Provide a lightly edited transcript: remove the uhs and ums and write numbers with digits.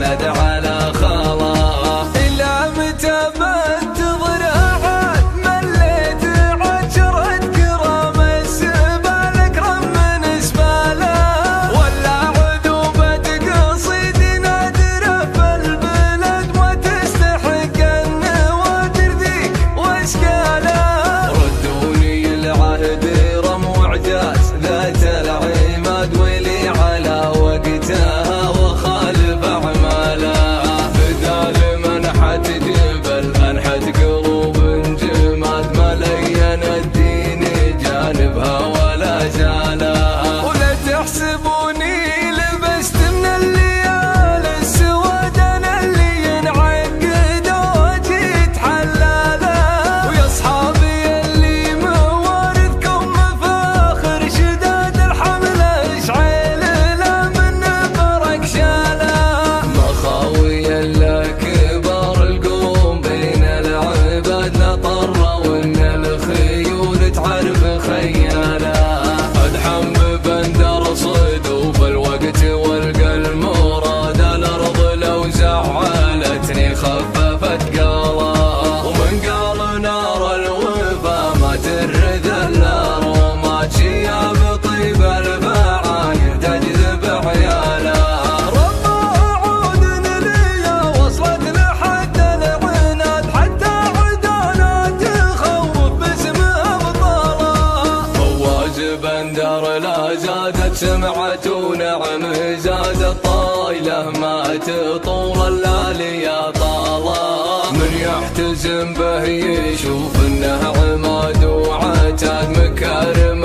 سند على خاله. إلى متى بنتظر عاد مليت عشرة كرام السبال أكرم من سباله، ولا عذوبة قصيد نادرة في البلد ما تستحق النوادر ذيك واشكاله. ردوني العهد رم وعجاز ذات العماد ولي على وقتها وخالف أعماله. بدال منحت جبل أنحت قلوب جماد ملين الدين جانبها ولا زالها. ولا تحسبوني لبست من الليالي السواد أنا اللي ينعقد وجيت حلاله. ويا أصحابي اللي موارثكم مفاخر شداد الحمل اشعيل لا من برك شاله. مخاوي الكبار القوم بين العباد نطر وان الخيول تعرف خياله. ادحم ببندر صدوف الوقت والقى المراد الارض لو زعلتني خففت قاله. ومن قال نار الوفا ما ترد النار وما تشيب طيب الفعايل تجذب عياله. ربا عود لي وصلت لحد العناد حتى عدانا تخوف باسم ابطاله. فواز بندر لا زادت سمعته ونعم زادت طايله ما تطول الليالي يا طاله. من يحتزم به يشوف انه عماد وعتاد مكارم